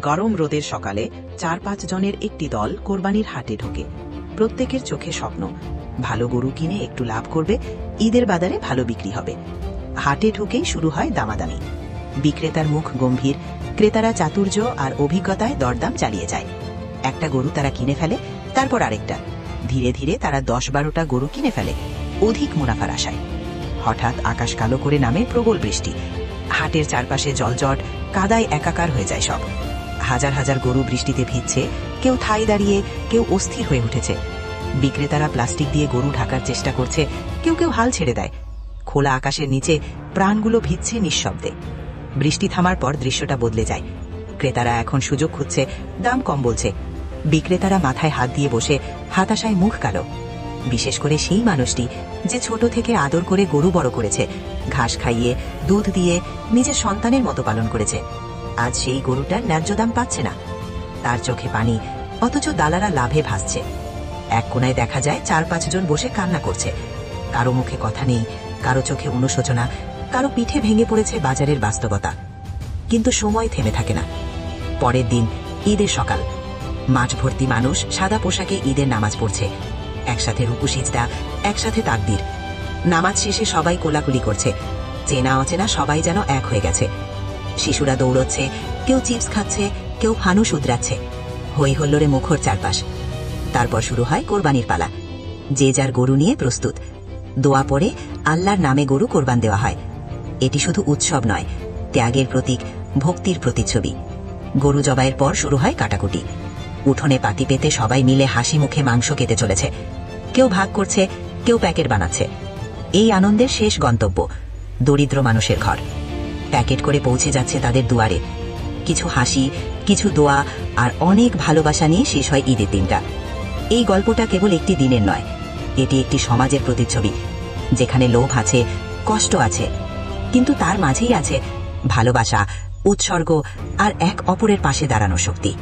গরম রোদের সকালে ৪-৫ জনের একটি দল কোরবানির হাটে ঢোকে। প্রত্যেকের চোখে স্বপ্ন, ভালো গরু কিনে একটু লাভ করবে, ঈদের বাজারে ভালো বিক্রি হবে। হাটে ঢুকেই শুরু হয় দামাদামি। বিক্রেতার মুখ গম্ভীর, ক্রেতারা চাতুর্য আর অভিজ্ঞতায় দরদাম চালিয়ে যায়। একটা গরু তারা কিনে ফেলে, তারপর আরেকটা। ধীরে ধীরে তারা ১০-১২টা গরু কিনে ফেলে, অধিক মুনাফার আশায়। হঠাৎ আকাশ কালো করে নামে প্রবল বৃষ্টি। হাটের চারপাশে জলজট, কাদায় একাকার হয়ে যায় সব। হাজার হাজার গরু বৃষ্টিতে ভিজছে, কেউ ঠাই দাঁড়িয়ে, কেউ অস্থির হয়ে উঠেছে। বিক্রেতারা প্লাস্টিক দিয়ে গরু ঢাকার চেষ্টা করছে, কেউ কেউ হাল ছেড়ে দেয়। খোলা আকাশের নিচে প্রাণগুলো ভিজছে নিঃশব্দে। বৃষ্টি থামার পর দৃশ্যটা বদলে যায়। ক্রেতারা এখন সুযোগ খুঁজছে, দাম কম বলছে। বিক্রেতারা মাথায় হাত দিয়ে বসে, হতাশায় মুখ কালো। বিশেষ করে সেই মানুষটি যে ছোট থেকে আদর করে গরু বড় করেছে, ঘাস খাইয়ে, দুধ দিয়ে নিজের সন্তানের মতো পালন করেছে। আজ সেই গরুটার ন্যায্য দাম পাচ্ছে না। তার চোখে পানি, অথচ দালারা লাভে ভাসছে। এক কোনায় দেখা যায় ৪-৫ জন বসে কান্না করছে। কারো মুখে কথা নেই, কারো চোখে অনুশোচনা, কারো পিঠে ভেঙে পড়েছে বাজারের বাস্তবতা। কিন্তু সময় থেমে থাকে না। পরের দিন ঈদের সকাল। মাঠ ভর্তি মানুষ সাদা পোশাকে ঈদের নামাজ পড়ছে। একসাথে রুকু সিজদা, একসাথে তাকবীর। নামাজ শেষে সবাই কোলাকুলি করছে। চেনা অচেনা সবাই যেন এক হয়ে গেছে। শিশুরা দৌড়চ্ছে, কেউ চিপস খাচ্ছে, কেউ ফানুস উদরাচ্ছে। হই হল্লোড়ে মুখর চারপাশ। তারপর শুরু হয় কোরবানির পালা। যে যার গরু নিয়ে প্রস্তুত। দোয়া পড়ে আল্লাহর নামে গরু কোরবান দেওয়া হয়। এটি শুধু উৎসব নয়, ত্যাগের প্রতীক, ভক্তির প্রতিচ্ছবি। গরু জবাইয়ের পর শুরু হয় কাটাকুটি। উঠোনে পাতি পেতে সবাই মিলে হাসি মুখে মাংস কেটে চলেছে। কেউ ভাগ করছে, কেউ প্যাকেট বানাচ্ছে। এই আনন্দের শেষ গন্তব্য দরিদ্র মানুষের ঘর। প্যাকেট করে পৌঁছে যাচ্ছে তাদের দুয়ারে। কিছু হাসি, কিছু দোয়া আর অনেক ভালোবাসা নিয়ে শেষ হয় ঈদের দিনটা। এই গল্পটা কেবল একটি দিনের নয়, এটি একটি সমাজের প্রতিচ্ছবি, যেখানে লোভ আছে, কষ্ট আছে, কিন্তু তার মাঝেই আছে ভালোবাসা, উৎসর্গ আর এক অপরের পাশে দাঁড়ানোর শক্তি।